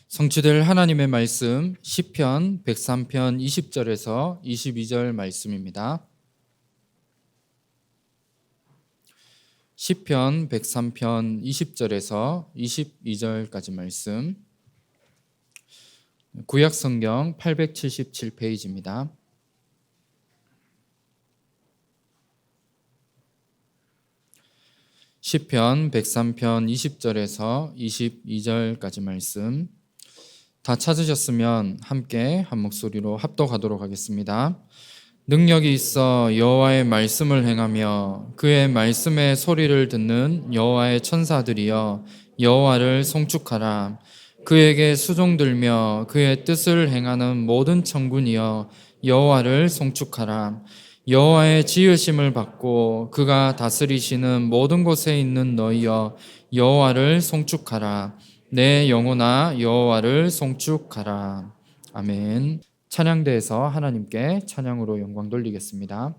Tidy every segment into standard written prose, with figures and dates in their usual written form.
성취될 하나님의 말씀 시편 103편 20절에서 22절 말씀입니다. 시편 103편 20절에서 22절까지 말씀, 구약 성경 877페이지입니다. 시편 103편 20절에서 22절까지 말씀, 다 찾으셨으면 함께 한 목소리로 합독하도록 하겠습니다. 능력이 있어 여호와의 말씀을 행하며 그의 말씀의 소리를 듣는 여호와의 천사들이여 여호와를 송축하라. 그에게 수종들며 그의 뜻을 행하는 모든 천군이여 여호와를 송축하라. 여호와의 지으심을 받고 그가 다스리시는 모든 곳에 있는 너희여 여호와를 송축하라. 내 영혼아 여호와를 송축하라. 아멘. 찬양대에서 하나님께 찬양으로 영광 돌리겠습니다.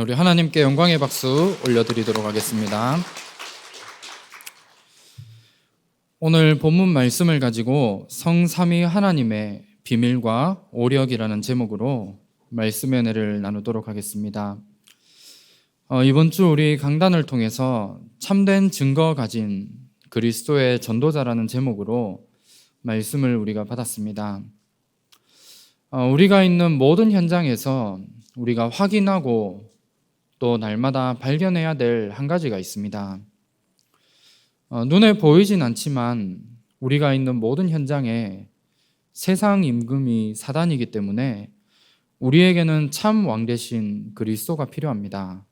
우리 하나님께 영광의 박수 올려드리도록 하겠습니다. 오늘 본문 말씀을 가지고 성삼위 하나님의 비밀과 오력이라는 제목으로 말씀의 은혜를 나누도록 하겠습니다. 이번 주 우리 강단을 통해서 참된 증거 가진 그리스도의 전도자라는 제목으로 말씀을 우리가 받았습니다. 우리가 있는 모든 현장에서 우리가 확인하고 또 날마다 발견해야 될 한 가지가 있습니다. 눈에 보이진 않지만 우리가 있는 모든 현장에 세상 임금이 사단이기 때문에 우리에게는 참 왕 대신 그리스도가 필요합니다.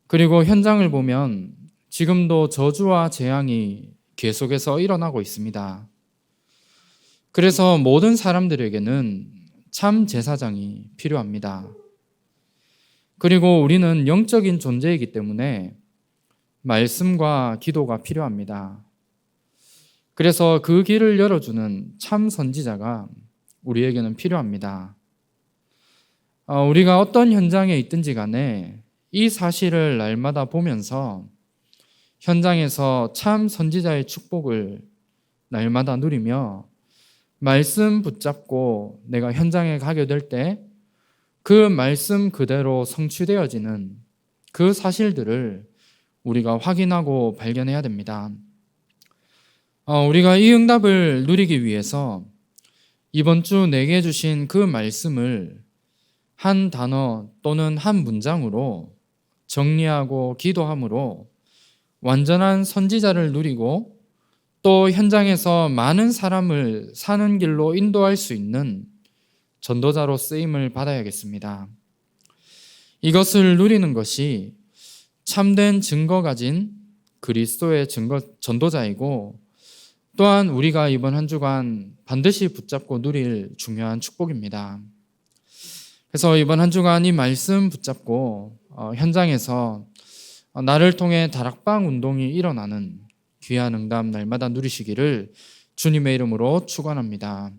그리고 현장을 보면 지금도 저주와 재앙이 계속해서 일어나고 있습니다. 그래서 모든 사람들에게는 참 제사장이 필요합니다. 그리고 우리는 영적인 존재이기 때문에 말씀과 기도가 필요합니다. 그래서 그 길을 열어주는 참 선지자가 우리에게는 필요합니다. 우리가 어떤 현장에 있든지 간에 이 사실을 날마다 보면서 현장에서 참 선지자의 축복을 날마다 누리며 말씀 붙잡고 내가 현장에 가게 될 때 그 말씀 그대로 성취되어지는 그 사실들을 우리가 확인하고 발견해야 됩니다. 우리가 이 응답을 누리기 위해서 이번 주 내게 주신 그 말씀을 한 단어 또는 한 문장으로 정리하고 기도함으로 완전한 선지자를 누리고 또 현장에서 많은 사람을 사는 길로 인도할 수 있는 전도자로 쓰임을 받아야겠습니다. 이것을 누리는 것이 참된 증거 가진 그리스도의 전도자이고 또한 우리가 이번 한 주간 반드시 붙잡고 누릴 중요한 축복입니다. 그래서 이번 한 주간 이 말씀 붙잡고 현장에서 나를 통해 다락방 운동이 일어나는 귀한 응답 날마다 누리시기를 주님의 이름으로 축원합니다.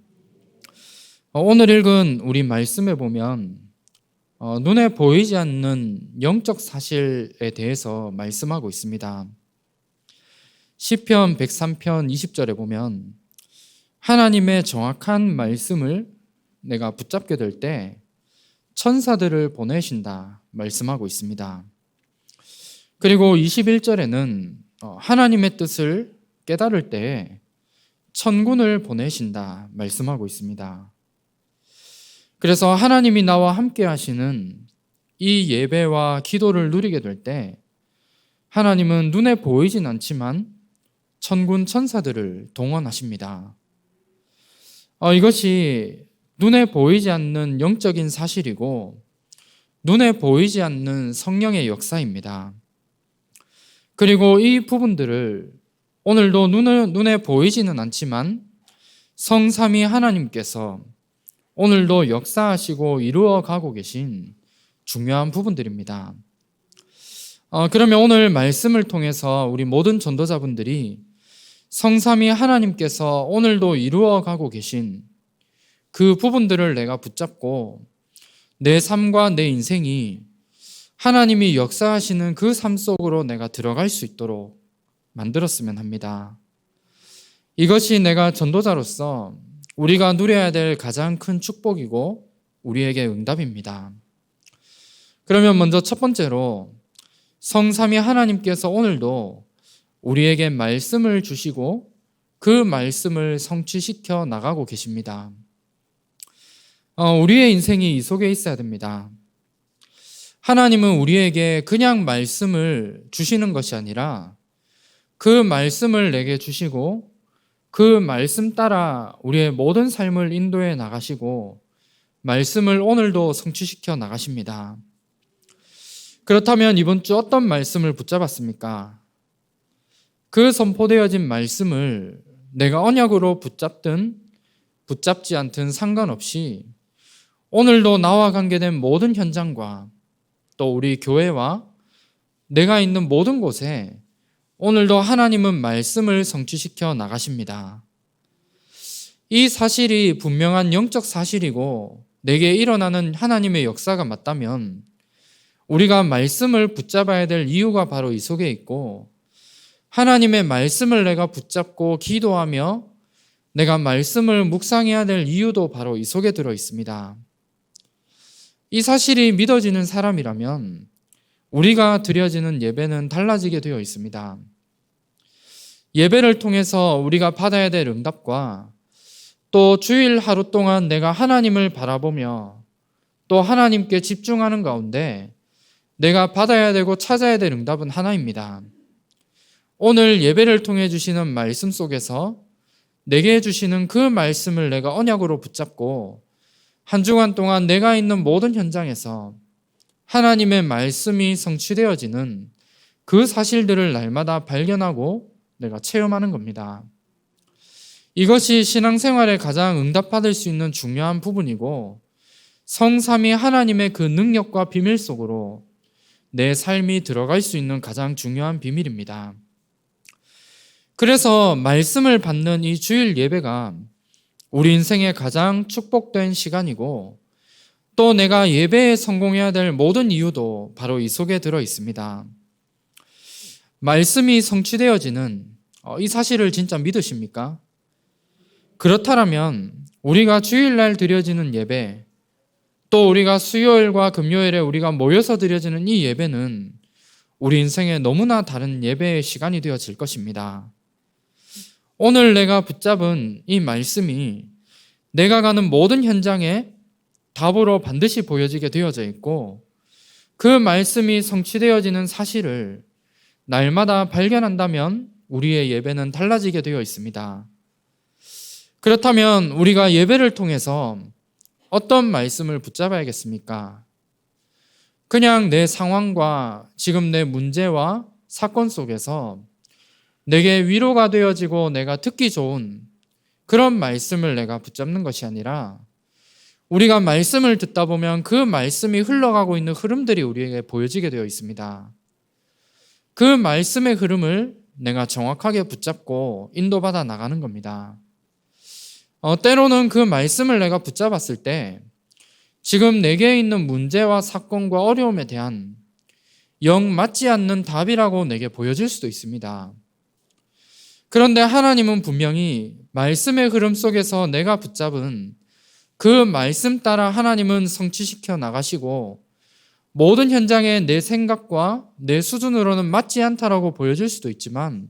오늘 읽은 우리 말씀에 보면 눈에 보이지 않는 영적 사실에 대해서 말씀하고 있습니다. 시편 103편 20절에 보면 하나님의 정확한 말씀을 내가 붙잡게 될 때 천사들을 보내신다 말씀하고 있습니다. 그리고 21절에는 하나님의 뜻을 깨달을 때 천군을 보내신다 말씀하고 있습니다. 그래서 하나님이 나와 함께 하시는 이 예배와 기도를 누리게 될 때 하나님은 눈에 보이진 않지만 천군 천사들을 동원하십니다. 이것이 눈에 보이지 않는 영적인 사실이고 눈에 보이지 않는 성령의 역사입니다. 그리고 이 부분들을 오늘도 눈에 보이지는 않지만 성삼위 하나님께서 오늘도 역사하시고 이루어가고 계신 중요한 부분들입니다. 그러면 오늘 말씀을 통해서 우리 모든 전도자분들이 성삼위 하나님께서 오늘도 이루어가고 계신 그 부분들을 내가 붙잡고 내 삶과 내 인생이 하나님이 역사하시는 그 삶 속으로 내가 들어갈 수 있도록 만들었으면 합니다. 이것이 내가 전도자로서 우리가 누려야 될 가장 큰 축복이고 우리에게 응답입니다. 그러면 먼저 첫 번째로 성삼위 하나님께서 오늘도 우리에게 말씀을 주시고 그 말씀을 성취시켜 나가고 계십니다. 우리의 인생이 이 속에 있어야 됩니다. 하나님은 우리에게 그냥 말씀을 주시는 것이 아니라 그 말씀을 내게 주시고 그 말씀 따라 우리의 모든 삶을 인도해 나가시고 말씀을 오늘도 성취시켜 나가십니다. 그렇다면 이번 주 어떤 말씀을 붙잡았습니까? 그 선포되어진 말씀을 내가 언약으로 붙잡든 붙잡지 않든 상관없이 오늘도 나와 관계된 모든 현장과 또 우리 교회와 내가 있는 모든 곳에 오늘도 하나님은 말씀을 성취시켜 나가십니다. 이 사실이 분명한 영적 사실이고 내게 일어나는 하나님의 역사가 맞다면 우리가 말씀을 붙잡아야 될 이유가 바로 이 속에 있고 하나님의 말씀을 내가 붙잡고 기도하며 내가 말씀을 묵상해야 될 이유도 바로 이 속에 들어 있습니다. 이 사실이 믿어지는 사람이라면 우리가 드려지는 예배는 달라지게 되어 있습니다. 예배를 통해서 우리가 받아야 될 응답과 또 주일 하루 동안 내가 하나님을 바라보며 또 하나님께 집중하는 가운데 내가 받아야 되고 찾아야 될 응답은 하나입니다. 오늘 예배를 통해 주시는 말씀 속에서 내게 주시는 그 말씀을 내가 언약으로 붙잡고 한 주간 동안 내가 있는 모든 현장에서 하나님의 말씀이 성취되어지는 그 사실들을 날마다 발견하고 내가 체험하는 겁니다. 이것이 신앙생활에 가장 응답받을 수 있는 중요한 부분이고 성삼위 하나님의 그 능력과 비밀 속으로 내 삶이 들어갈 수 있는 가장 중요한 비밀입니다. 그래서 말씀을 받는 이 주일 예배가 우리 인생의 가장 축복된 시간이고 또 내가 예배에 성공해야 될 모든 이유도 바로 이 속에 들어 있습니다. 말씀이 성취되어지는 이 사실을 진짜 믿으십니까? 그렇다면 우리가 주일날 드려지는 예배, 또 우리가 수요일과 금요일에 우리가 모여서 드려지는 이 예배는 우리 인생에 너무나 다른 예배의 시간이 되어질 것입니다. 오늘 내가 붙잡은 이 말씀이 내가 가는 모든 현장에 답으로 반드시 보여지게 되어져 있고 그 말씀이 성취되어지는 사실을 날마다 발견한다면 우리의 예배는 달라지게 되어 있습니다. 그렇다면 우리가 예배를 통해서 어떤 말씀을 붙잡아야겠습니까? 그냥 내 상황과 지금 내 문제와 사건 속에서 내게 위로가 되어지고 내가 듣기 좋은 그런 말씀을 내가 붙잡는 것이 아니라 우리가 말씀을 듣다 보면 그 말씀이 흘러가고 있는 흐름들이 우리에게 보여지게 되어 있습니다. 그 말씀의 흐름을 내가 정확하게 붙잡고 인도받아 나가는 겁니다. 때로는 그 말씀을 내가 붙잡았을 때 지금 내게 있는 문제와 사건과 어려움에 대한 영 맞지 않는 답이라고 내게 보여질 수도 있습니다. 그런데 하나님은 분명히 말씀의 흐름 속에서 내가 붙잡은 그 말씀 따라 하나님은 성취시켜 나가시고 모든 현장에 내 생각과 내 수준으로는 맞지 않다라고 보여질 수도 있지만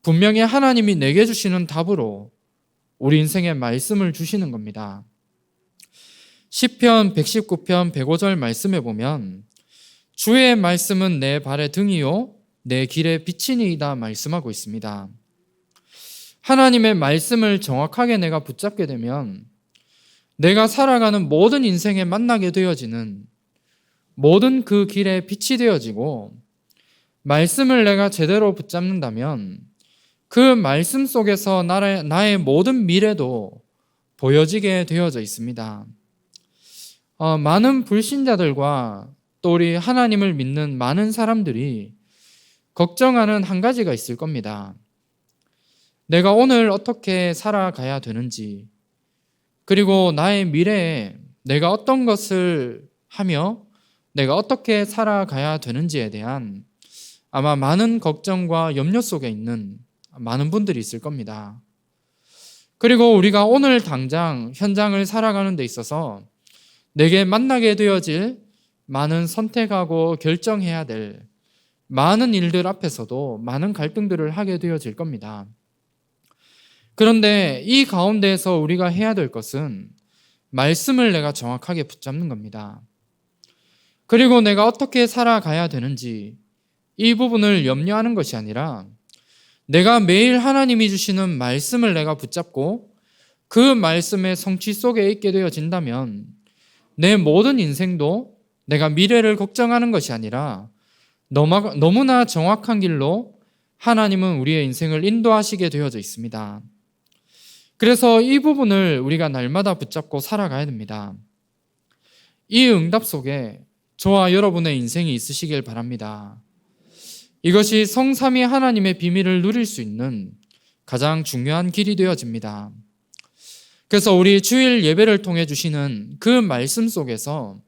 분명히 하나님이 내게 주시는 답으로 우리 인생에 말씀을 주시는 겁니다. 시편 119편 105절 말씀에 보면 주의 말씀은 내 발의 등이요 내 길의 빛이니이다 말씀하고 있습니다. 하나님의 말씀을 정확하게 내가 붙잡게 되면 내가 살아가는 모든 인생에 만나게 되어지는 모든 그 길에 빛이 되어지고 말씀을 내가 제대로 붙잡는다면 그 말씀 속에서 나의 모든 미래도 보여지게 되어져 있습니다. 많은 불신자들과 또 우리 하나님을 믿는 많은 사람들이 걱정하는 한 가지가 있을 겁니다. 내가 오늘 어떻게 살아가야 되는지, 그리고 나의 미래에 내가 어떤 것을 하며 내가 어떻게 살아가야 되는지에 대한 아마 많은 걱정과 염려 속에 있는 많은 분들이 있을 겁니다. 그리고 우리가 오늘 당장 현장을 살아가는 데 있어서 내게 만나게 되어질 많은 선택하고 결정해야 될 많은 일들 앞에서도 많은 갈등들을 하게 되어질 겁니다. 그런데 이 가운데에서 우리가 해야 될 것은 말씀을 내가 정확하게 붙잡는 겁니다. 그리고 내가 어떻게 살아가야 되는지 이 부분을 염려하는 것이 아니라 내가 매일 하나님이 주시는 말씀을 내가 붙잡고 그 말씀의 성취 속에 있게 되어진다면 내 모든 인생도 내가 미래를 걱정하는 것이 아니라 너무나 정확한 길로 하나님은 우리의 인생을 인도하시게 되어져 있습니다. 그래서 이 부분을 우리가 날마다 붙잡고 살아가야 됩니다. 이 응답 속에 저와 여러분의 인생이 있으시길 바랍니다. 이것이 성삼위 하나님의 비밀을 누릴 수 있는 가장 중요한 길이 되어집니다. 그래서 우리 주일 예배를 통해 주시는 그 말씀 속에서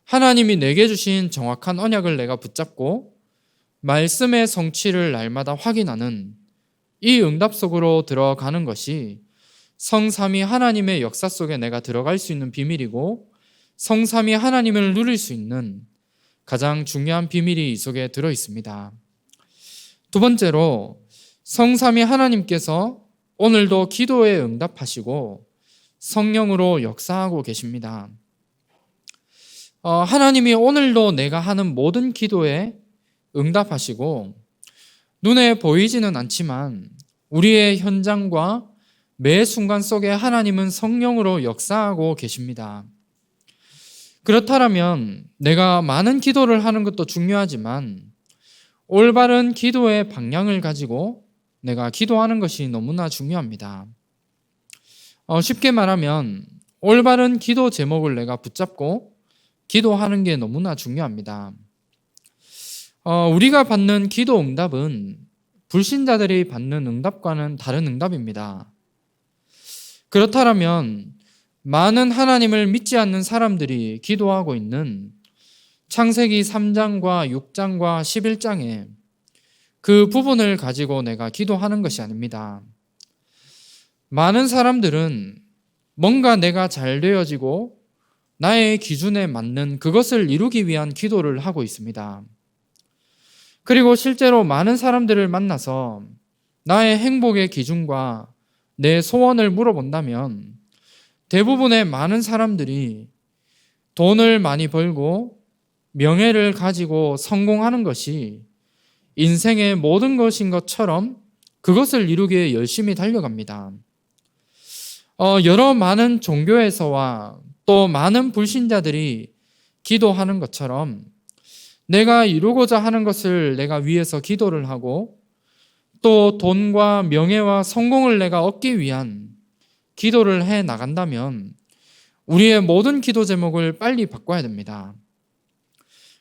하나님이 내게 주신 정확한 언약을 내가 붙잡고 말씀의 성취를 날마다 확인하는 이 응답 속으로 들어가는 것이 성삼위 하나님의 역사 속에 내가 들어갈 수 있는 비밀이고, 성삼위 하나님을 누릴 수 있는 가장 중요한 비밀이 이 속에 들어 있습니다. 두 번째로, 성삼위 하나님께서 오늘도 기도에 응답하시고 성령으로 역사하고 계십니다. 하나님이 오늘도 내가 하는 모든 기도에 응답하시고, 눈에 보이지는 않지만 우리의 현장과 매 순간 속에 하나님은 성령으로 역사하고 계십니다. 그렇다면 내가 많은 기도를 하는 것도 중요하지만 올바른 기도의 방향을 가지고 내가 기도하는 것이 너무나 중요합니다. 쉽게 말하면 올바른 기도 제목을 내가 붙잡고 기도하는 게 너무나 중요합니다. 우리가 받는 기도 응답은 불신자들이 받는 응답과는 다른 응답입니다. 그렇다면 많은 하나님을 믿지 않는 사람들이 기도하고 있는 창세기 3장과 6장과 11장에 그 부분을 가지고 내가 기도하는 것이 아닙니다. 많은 사람들은 뭔가 내가 잘 되어지고 나의 기준에 맞는 그것을 이루기 위한 기도를 하고 있습니다. 그리고 실제로 많은 사람들을 만나서 나의 행복의 기준과 내 소원을 물어본다면 대부분의 많은 사람들이 돈을 많이 벌고 명예를 가지고 성공하는 것이 인생의 모든 것인 것처럼 그것을 이루기 위해 열심히 달려갑니다. 여러 많은 종교에서와 또 많은 불신자들이 기도하는 것처럼 내가 이루고자 하는 것을 내가 위해서 기도를 하고 또 돈과 명예와 성공을 내가 얻기 위한 기도를 해 나간다면 우리의 모든 기도 제목을 빨리 바꿔야 됩니다.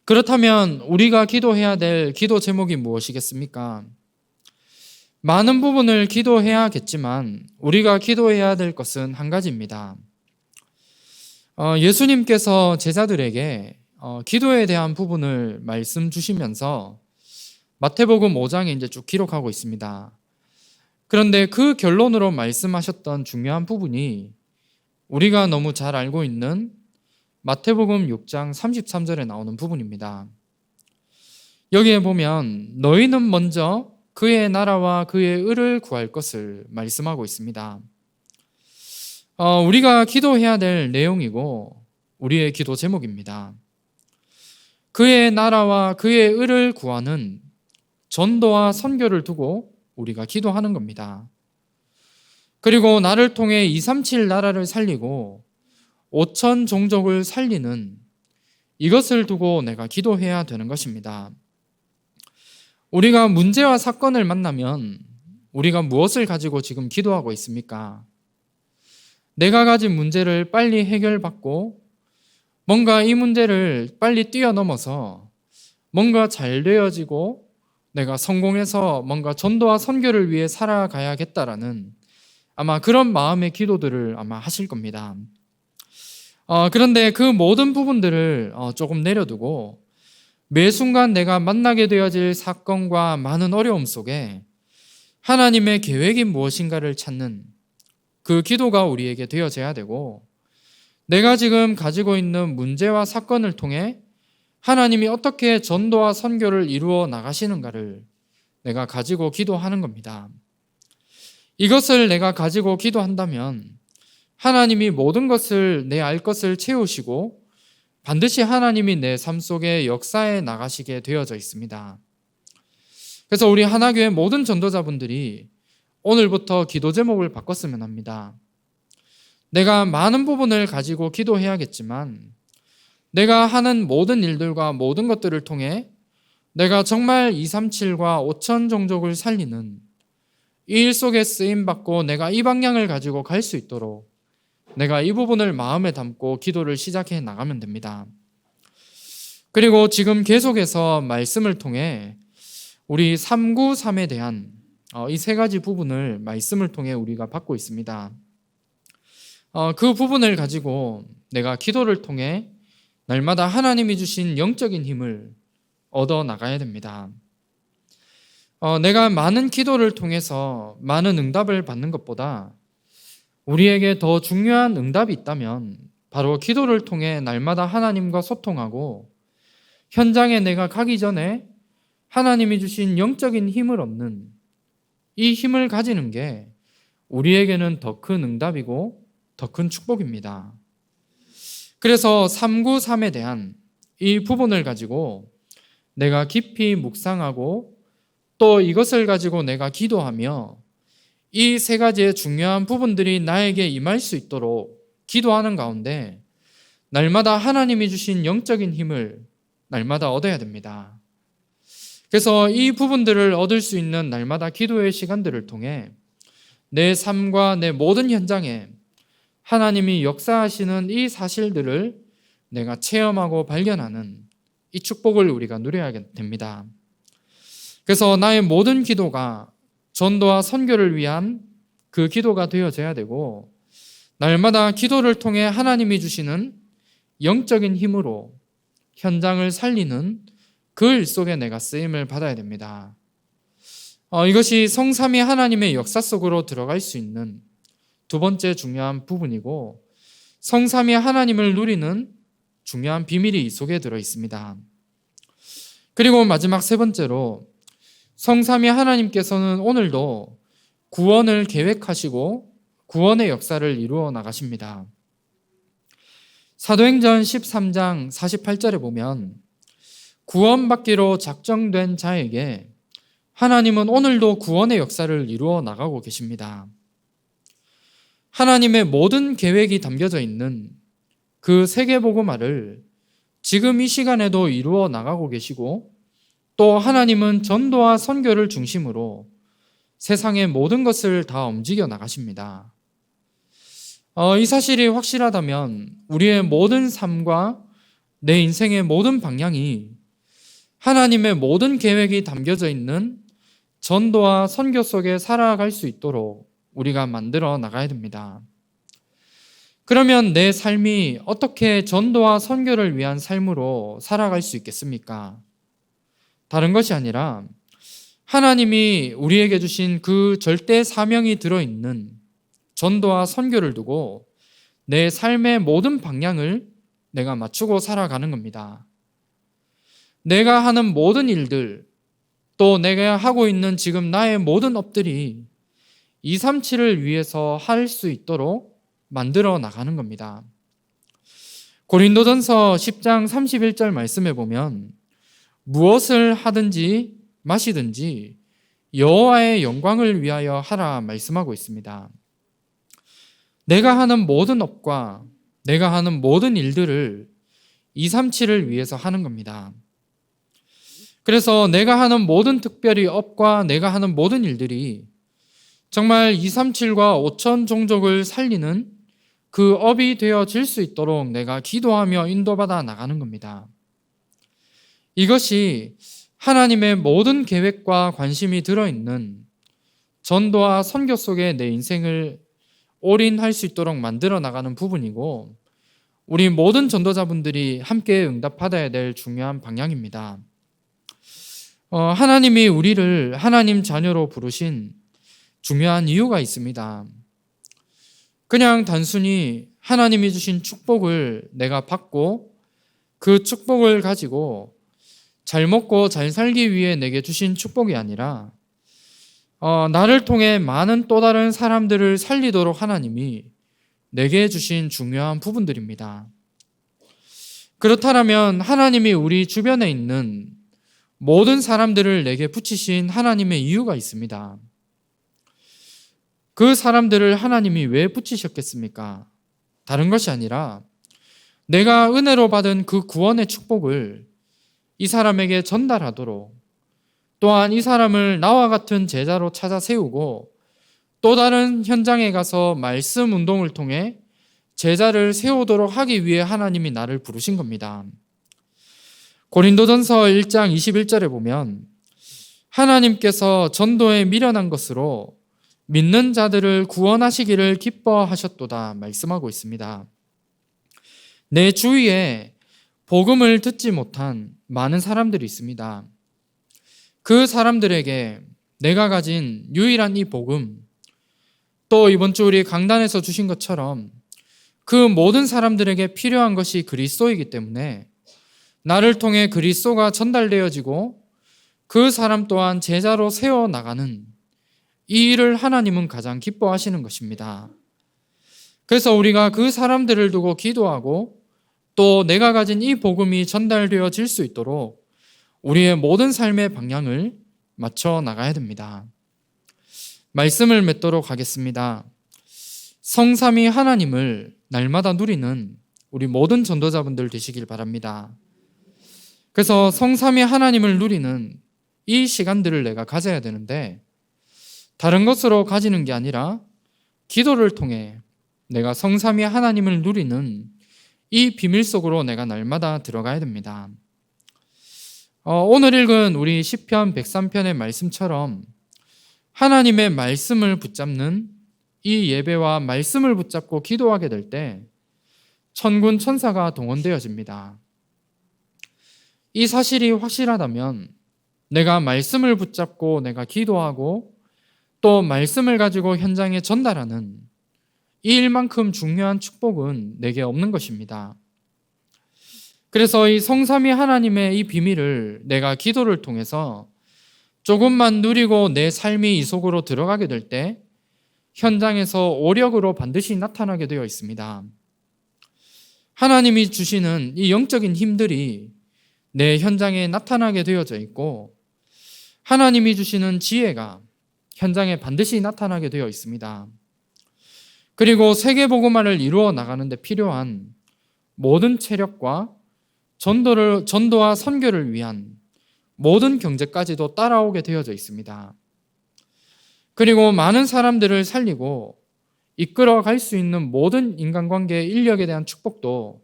그렇다면 우리가 기도해야 될 기도 제목이 무엇이겠습니까? 많은 부분을 기도해야겠지만 우리가 기도해야 될 것은 한 가지입니다. 예수님께서 제자들에게 기도에 대한 부분을 말씀 주시면서 마태복음 5장에 이제 쭉 기록하고 있습니다. 그런데 그 결론으로 말씀하셨던 중요한 부분이 우리가 너무 잘 알고 있는 마태복음 6장 33절에 나오는 부분입니다. 여기에 보면 너희는 먼저 그의 나라와 그의 의를 구할 것을 말씀하고 있습니다. 우리가 기도해야 될 내용이고 우리의 기도 제목입니다. 그의 나라와 그의 의를 구하는 전도와 선교를 두고 우리가 기도하는 겁니다. 그리고 나를 통해 237 나라를 살리고 5천 종족을 살리는 이것을 두고 내가 기도해야 되는 것입니다. 우리가 문제와 사건을 만나면 우리가 무엇을 가지고 지금 기도하고 있습니까? 내가 가진 문제를 빨리 해결받고 뭔가 이 문제를 빨리 뛰어넘어서 뭔가 잘 되어지고 내가 성공해서 뭔가 전도와 선교를 위해 살아가야겠다라는 아마 그런 마음의 기도들을 아마 하실 겁니다. 그런데 그 모든 부분들을 조금 내려두고 매 순간 내가 만나게 되어질 사건과 많은 어려움 속에 하나님의 계획이 무엇인가를 찾는 그 기도가 우리에게 되어져야 되고, 내가 지금 가지고 있는 문제와 사건을 통해 하나님이 어떻게 전도와 선교를 이루어 나가시는가를 내가 가지고 기도하는 겁니다. 이것을 내가 가지고 기도한다면 하나님이 모든 것을 내 알 것을 채우시고 반드시 하나님이 내 삶 속에 역사해 나가시게 되어져 있습니다. 그래서 우리 하나교회 모든 전도자분들이 오늘부터 기도 제목을 바꿨으면 합니다. 내가 많은 부분을 가지고 기도해야겠지만 내가 하는 모든 일들과 모든 것들을 통해 내가 정말 237과 5천 종족을 살리는 이 일 속에 쓰임받고 내가 이 방향을 가지고 갈 수 있도록 내가 이 부분을 마음에 담고 기도를 시작해 나가면 됩니다. 그리고 지금 계속해서 말씀을 통해 우리 393에 대한 이 세 가지 부분을 말씀을 통해 우리가 받고 있습니다. 그 부분을 가지고 내가 기도를 통해 날마다 하나님이 주신 영적인 힘을 얻어 나가야 됩니다. 내가 많은 기도를 통해서 많은 응답을 받는 것보다 우리에게 더 중요한 응답이 있다면 바로 기도를 통해 날마다 하나님과 소통하고 현장에 내가 가기 전에 하나님이 주신 영적인 힘을 얻는 이 힘을 가지는 게 우리에게는 더 큰 응답이고 더 큰 축복입니다. 그래서 393에 대한 이 부분을 가지고 내가 깊이 묵상하고 또 이것을 가지고 내가 기도하며 이 세 가지의 중요한 부분들이 나에게 임할 수 있도록 기도하는 가운데 날마다 하나님이 주신 영적인 힘을 날마다 얻어야 됩니다. 그래서 이 부분들을 얻을 수 있는 날마다 기도의 시간들을 통해 내 삶과 내 모든 현장에 하나님이 역사하시는 이 사실들을 내가 체험하고 발견하는 이 축복을 우리가 누려야 됩니다. 그래서 나의 모든 기도가 전도와 선교를 위한 그 기도가 되어져야 되고 날마다 기도를 통해 하나님이 주시는 영적인 힘으로 현장을 살리는 그 일 속에 내가 쓰임을 받아야 됩니다. 이것이 성삼위 하나님의 역사 속으로 들어갈 수 있는 두 번째 중요한 부분이고 성삼위 하나님을 누리는 중요한 비밀이 이 속에 들어 있습니다. 그리고 마지막 세 번째로 성삼위 하나님께서는 오늘도 구원을 계획하시고 구원의 역사를 이루어 나가십니다. 사도행전 13장 48절에 보면 구원받기로 작정된 자에게 하나님은 오늘도 구원의 역사를 이루어 나가고 계십니다. 하나님의 모든 계획이 담겨져 있는 그 세계복음화를 지금 이 시간에도 이루어 나가고 계시고 또 하나님은 전도와 선교를 중심으로 세상의 모든 것을 다 움직여 나가십니다. 이 사실이 확실하다면 우리의 모든 삶과 내 인생의 모든 방향이 하나님의 모든 계획이 담겨져 있는 전도와 선교 속에 살아갈 수 있도록 우리가 만들어 나가야 됩니다. 그러면 내 삶이 어떻게 전도와 선교를 위한 삶으로 살아갈 수 있겠습니까? 다른 것이 아니라 하나님이 우리에게 주신 그 절대 사명이 들어있는 전도와 선교를 두고 내 삶의 모든 방향을 내가 맞추고 살아가는 겁니다. 내가 하는 모든 일들, 또 내가 하고 있는 지금 나의 모든 업들이 237을 위해서 할 수 있도록 만들어 나가는 겁니다. 고린도전서 10장 31절 말씀에 보면 무엇을 하든지 마시든지 여호와의 영광을 위하여 하라 말씀하고 있습니다. 내가 하는 모든 업과 내가 하는 모든 일들을 237을 위해서 하는 겁니다. 그래서 내가 하는 모든 특별히 업과 내가 하는 모든 일들이 정말 237과 5천 종족을 살리는 그 업이 되어질 수 있도록 내가 기도하며 인도받아 나가는 겁니다. 이것이 하나님의 모든 계획과 관심이 들어있는 전도와 선교 속에 내 인생을 올인할 수 있도록 만들어 나가는 부분이고 우리 모든 전도자분들이 함께 응답받아야 될 중요한 방향입니다. 하나님이 우리를 하나님 자녀로 부르신 중요한 이유가 있습니다. 그냥 단순히 하나님이 주신 축복을 내가 받고 그 축복을 가지고 잘 먹고 잘 살기 위해 내게 주신 축복이 아니라 나를 통해 많은 또 다른 사람들을 살리도록 하나님이 내게 주신 중요한 부분들입니다. 그렇다면 하나님이 우리 주변에 있는 모든 사람들을 내게 붙이신 하나님의 이유가 있습니다. 그 사람들을 하나님이 왜 붙이셨겠습니까? 다른 것이 아니라 내가 은혜로 받은 그 구원의 축복을 이 사람에게 전달하도록 또한 이 사람을 나와 같은 제자로 찾아 세우고 또 다른 현장에 가서 말씀 운동을 통해 제자를 세우도록 하기 위해 하나님이 나를 부르신 겁니다. 고린도전서 1장 21절에 보면 하나님께서 전도에 미련한 것으로 믿는 자들을 구원하시기를 기뻐하셨도다 말씀하고 있습니다. 내 주위에 복음을 듣지 못한 많은 사람들이 있습니다. 그 사람들에게 내가 가진 유일한 이 복음, 또 이번 주 우리 강단에서 주신 것처럼 그 모든 사람들에게 필요한 것이 그리스도이기 때문에 나를 통해 그리스도가 전달되어지고 그 사람 또한 제자로 세워나가는 이 일을 하나님은 가장 기뻐하시는 것입니다. 그래서 우리가 그 사람들을 두고 기도하고 또 내가 가진 이 복음이 전달되어질 수 있도록 우리의 모든 삶의 방향을 맞춰 나가야 됩니다. 말씀을 맺도록 하겠습니다. 성삼위 하나님을 날마다 누리는 우리 모든 전도자분들 되시길 바랍니다. 그래서 성삼위 하나님을 누리는 이 시간들을 내가 가져야 되는데 다른 것으로 가지는 게 아니라 기도를 통해 내가 성삼위 하나님을 누리는 이 비밀 속으로 내가 날마다 들어가야 됩니다. 오늘 읽은 우리 시편 103편의 말씀처럼 하나님의 말씀을 붙잡는 이 예배와 말씀을 붙잡고 기도하게 될 때 천군 천사가 동원되어집니다. 이 사실이 확실하다면 내가 말씀을 붙잡고 내가 기도하고 또 말씀을 가지고 현장에 전달하는 이 일만큼 중요한 축복은 내게 없는 것입니다. 그래서 이 성삼위 하나님의 이 비밀을 내가 기도를 통해서 조금만 누리고 내 삶이 이 속으로 들어가게 될 때 현장에서 오력으로 반드시 나타나게 되어 있습니다. 하나님이 주시는 이 영적인 힘들이 내 현장에 나타나게 되어져 있고 하나님이 주시는 지혜가 현장에 반드시 나타나게 되어 있습니다. 그리고 세계복음화를 이루어 나가는 데 필요한 모든 체력과 전도와 선교를 위한 모든 경제까지도 따라오게 되어져 있습니다. 그리고 많은 사람들을 살리고 이끌어 갈 수 있는 모든 인간관계 인력에 대한 축복도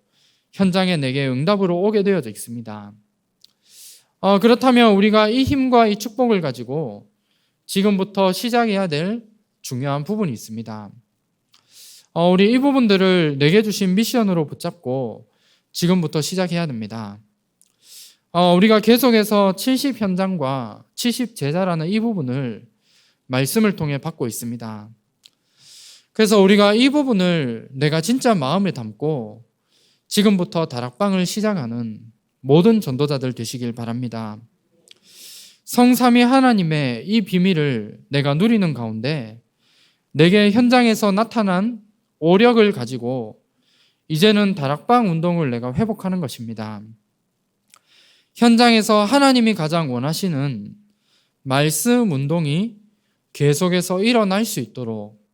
현장에 내게 응답으로 오게 되어져 있습니다. 그렇다면 우리가 이 힘과 이 축복을 가지고 지금부터 시작해야 될 중요한 부분이 있습니다. 우리 이 부분들을 내게 주신 미션으로 붙잡고 지금부터 시작해야 됩니다. 우리가 계속해서 70현장과 70제자라는 이 부분을 말씀을 통해 받고 있습니다. 그래서 우리가 이 부분을 내가 진짜 마음에 담고 지금부터 다락방을 시작하는 모든 전도자들 되시길 바랍니다. 성삼위 하나님의 이 비밀을 내가 누리는 가운데 내게 현장에서 나타난 오력을 가지고 이제는 다락방 운동을 내가 회복하는 것입니다. 현장에서 하나님이 가장 원하시는 말씀 운동이 계속해서 일어날 수 있도록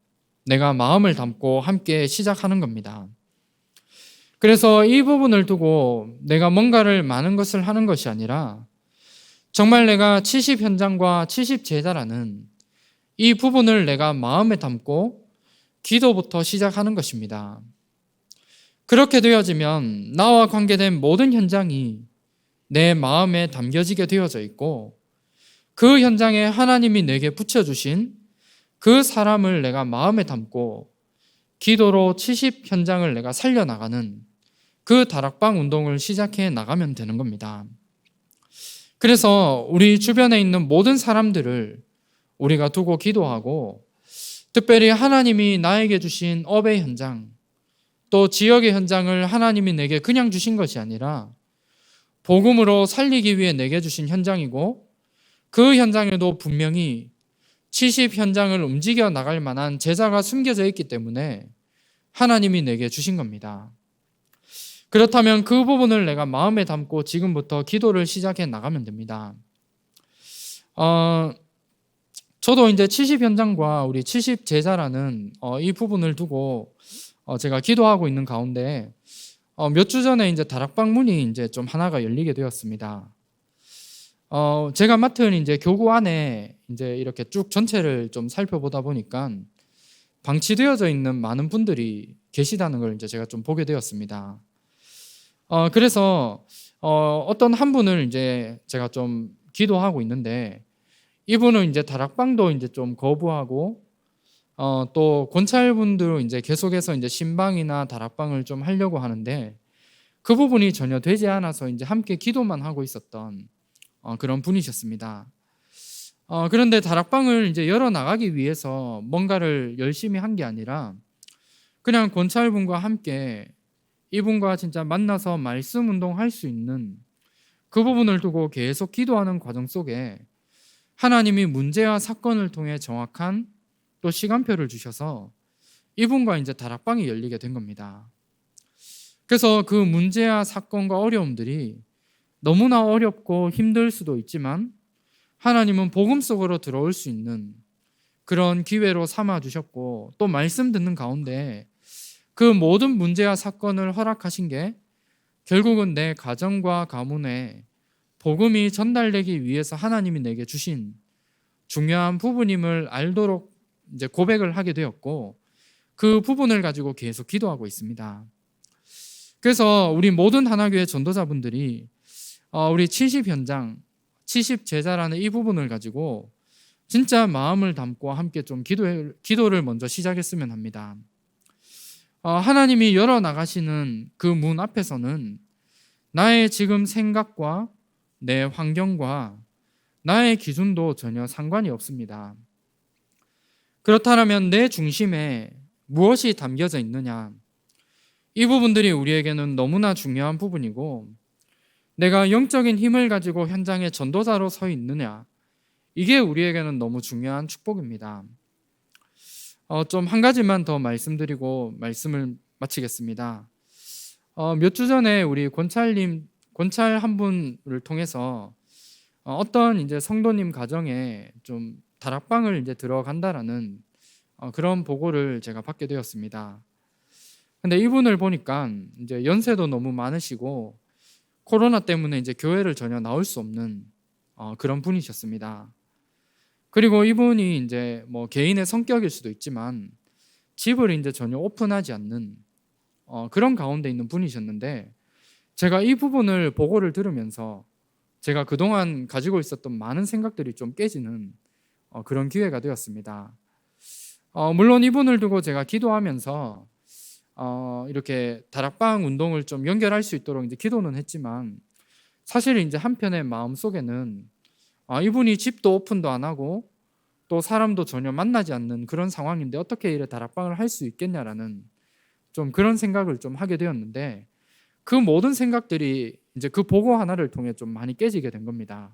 내가 마음을 담고 함께 시작하는 겁니다. 그래서 이 부분을 두고 내가 뭔가를 많은 것을 하는 것이 아니라 정말 내가 70현장과 70제자라는 이 부분을 내가 마음에 담고 기도부터 시작하는 것입니다. 그렇게 되어지면 나와 관계된 모든 현장이 내 마음에 담겨지게 되어져 있고 그 현장에 하나님이 내게 붙여주신 그 사람을 내가 마음에 담고 기도로 70현장을 내가 살려나가는 그 다락방 운동을 시작해 나가면 되는 겁니다. 그래서 우리 주변에 있는 모든 사람들을 우리가 두고 기도하고 특별히 하나님이 나에게 주신 업의 현장 또 지역의 현장을 하나님이 내게 그냥 주신 것이 아니라 복음으로 살리기 위해 내게 주신 현장이고 그 현장에도 분명히 70현장을 움직여 나갈 만한 제자가 숨겨져 있기 때문에 하나님이 내게 주신 겁니다. 그렇다면 그 부분을 내가 마음에 담고 지금부터 기도를 시작해 나가면 됩니다. 저도 이제 70현장과 우리 70제자라는 이 부분을 두고 제가 기도하고 있는 가운데 몇 주 전에 이제 다락방 문이 이제 좀 하나가 열리게 되었습니다. 제가 맡은 이제 교구 안에 이제 이렇게 쭉 전체를 좀 살펴보다 보니까 방치되어져 있는 많은 분들이 계시다는 걸 이제 제가 좀 보게 되었습니다. 그래서 어떤 한 분을 이제 제가 좀 기도하고 있는데 이분은 이제 다락방도 이제 좀 거부하고 또 권찰분들은 이제 계속해서 이제 신방이나 다락방을 좀 하려고 하는데 그 부분이 전혀 되지 않아서 이제 함께 기도만 하고 있었던 그런 분이셨습니다. 그런데 다락방을 이제 열어 나가기 위해서 뭔가를 열심히 한 게 아니라 그냥 권찰분과 함께 이분과 진짜 만나서 말씀 운동할 수 있는 그 부분을 두고 계속 기도하는 과정 속에 하나님이 문제와 사건을 통해 정확한 또 시간표를 주셔서 이분과 이제 다락방이 열리게 된 겁니다. 그래서 그 문제와 사건과 어려움들이 너무나 어렵고 힘들 수도 있지만 하나님은 복음 속으로 들어올 수 있는 그런 기회로 삼아 주셨고, 또 말씀 듣는 가운데 그 모든 문제와 사건을 허락하신 게 결국은 내 가정과 가문에 복음이 전달되기 위해서 하나님이 내게 주신 중요한 부분임을 알도록 이제 고백을 하게 되었고, 그 부분을 가지고 계속 기도하고 있습니다. 그래서 우리 모든 하나교회 전도자분들이 우리 70 현장, 70 제자라는 이 부분을 가지고 진짜 마음을 담고 함께 좀 기도를 먼저 시작했으면 합니다. 하나님이 열어 나가시는 그 문 앞에서는 나의 지금 생각과 내 환경과 나의 기준도 전혀 상관이 없습니다. 그렇다면 내 중심에 무엇이 담겨져 있느냐? 이 부분들이 우리에게는 너무나 중요한 부분이고, 내가 영적인 힘을 가지고 현장에 전도자로 서 있느냐, 이게 우리에게는 너무 중요한 축복입니다. 좀 한 가지만 더 말씀드리고 말씀을 마치겠습니다. 몇 주 전에 우리 권찰 한 분을 통해서 어떤 이제 성도님 가정에 좀 다락방을 이제 들어간다라는 그런 보고를 제가 받게 되었습니다. 근데 이분을 보니까 이제 연세도 너무 많으시고 코로나 때문에 이제 교회를 전혀 나올 수 없는 그런 분이셨습니다. 그리고 이분이 이제 뭐 개인의 성격일 수도 있지만 집을 이제 전혀 오픈하지 않는 그런 가운데 있는 분이셨는데, 제가 이 부분을 보고를 들으면서 제가 그동안 가지고 있었던 많은 생각들이 좀 깨지는 그런 기회가 되었습니다. 물론 이분을 두고 제가 기도하면서 이렇게 다락방 운동을 좀 연결할 수 있도록 이제 기도는 했지만, 사실 이제 한편의 마음 속에는 이분이 집도 오픈도 안 하고 또 사람도 전혀 만나지 않는 그런 상황인데 어떻게 이래 다락방을 할 수 있겠냐라는 좀 그런 생각을 좀 하게 되었는데, 그 모든 생각들이 이제 그 보고 하나를 통해 좀 많이 깨지게 된 겁니다.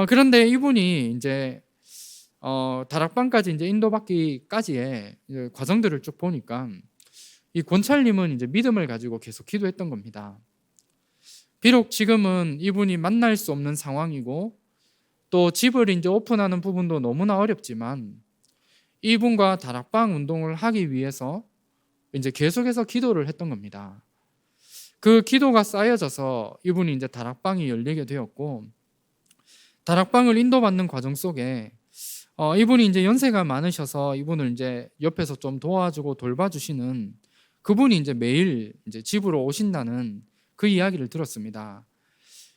그런데 이분이 이제 다락방까지 이제 인도받기까지의 이제 과정들을 쭉 보니까 이 권찰님은 이제 믿음을 가지고 계속 기도했던 겁니다. 비록 지금은 이분이 만날 수 없는 상황이고 또 집을 이제 오픈하는 부분도 너무나 어렵지만 이분과 다락방 운동을 하기 위해서 이제 계속해서 기도를 했던 겁니다. 그 기도가 쌓여져서 이분이 이제 다락방이 열리게 되었고, 다락방을 인도받는 과정 속에 이분이 이제 연세가 많으셔서 이분을 이제 옆에서 좀 도와주고 돌봐주시는 그분이 이제 매일 이제 집으로 오신다는 그 이야기를 들었습니다.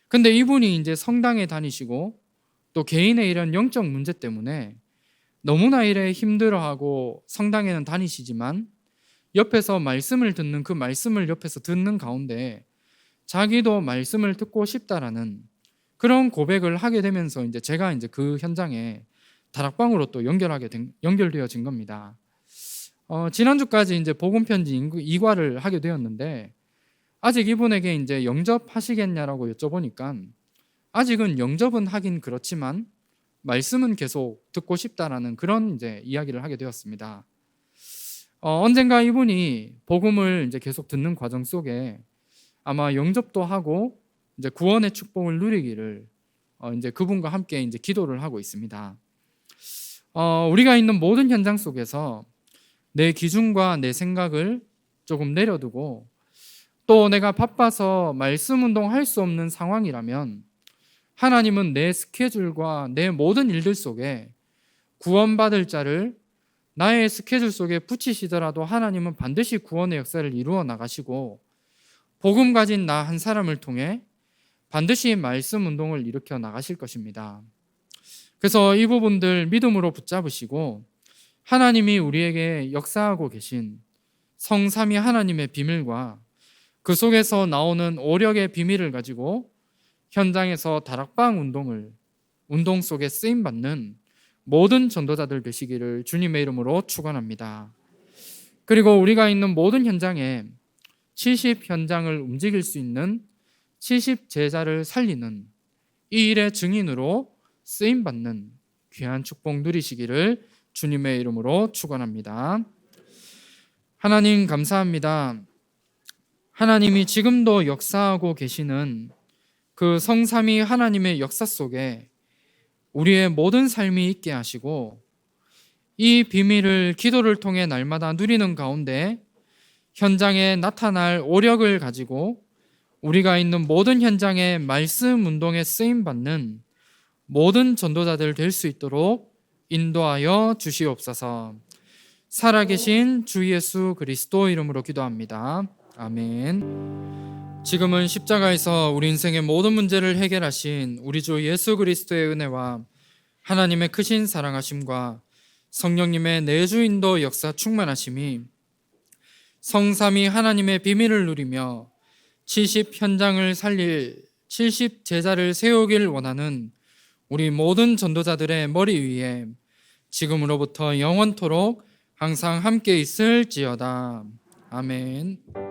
근데 이분이 이제 성당에 다니시고 또 개인의 이런 영적 문제 때문에 너무나 이래 힘들어하고 성당에는 다니시지만 옆에서 말씀을 듣는 그 말씀을 옆에서 듣는 가운데 자기도 말씀을 듣고 싶다라는 그런 고백을 하게 되면서 이제 제가 이제 그 현장에 다락방으로 또 연결되어진 겁니다. 지난주까지 이제 복음 편지 2과를 하게 되었는데 아직 이분에게 이제 영접하시겠냐라고 여쭤보니까 아직은 영접은 하긴 그렇지만 말씀은 계속 듣고 싶다라는 그런 이제 이야기를 하게 되었습니다. 언젠가 이분이 복음을 이제 계속 듣는 과정 속에 아마 영접도 하고 이제 구원의 축복을 누리기를 이제 그분과 함께 이제 기도를 하고 있습니다. 우리가 있는 모든 현장 속에서 내 기준과 내 생각을 조금 내려두고 또 내가 바빠서 말씀 운동할 수 없는 상황이라면 하나님은 내 스케줄과 내 모든 일들 속에 구원받을 자를 나의 스케줄 속에 붙이시더라도 하나님은 반드시 구원의 역사를 이루어 나가시고 복음 가진 나 한 사람을 통해 반드시 말씀 운동을 일으켜 나가실 것입니다. 그래서 이 부분들 믿음으로 붙잡으시고 하나님이 우리에게 역사하고 계신 성삼위 하나님의 비밀과 그 속에서 나오는 오력의 비밀을 가지고 현장에서 다락방 운동을 운동 속에 쓰임 받는 모든 전도자들 되시기를 주님의 이름으로 축원합니다. 그리고 우리가 있는 모든 현장에 70 현장을 움직일 수 있는 70 제자를 살리는 이 일의 증인으로 쓰임 받는 귀한 축복 누리시기를 주님의 이름으로 축원합니다. 하나님 감사합니다. 하나님이 지금도 역사하고 계시는 그 성삼위 하나님의 역사 속에 우리의 모든 삶이 있게 하시고 이 비밀을 기도를 통해 날마다 누리는 가운데 현장에 나타날 오력을 가지고 우리가 있는 모든 현장에 말씀 운동에 쓰임 받는 모든 전도자들 될 수 있도록 인도하여 주시옵소서. 살아계신 주 예수 그리스도 이름으로 기도합니다. 아멘. 지금은 십자가에서 우리 인생의 모든 문제를 해결하신 우리 주 예수 그리스도의 은혜와 하나님의 크신 사랑하심과 성령님의 내주 인도 역사 충만하심이 성삼위 하나님의 비밀을 누리며 70 현장을 살릴 70 제자를 세우길 원하는 우리 모든 전도자들의 머리 위에 지금으로부터 영원토록 항상 함께 있을지어다. 아멘.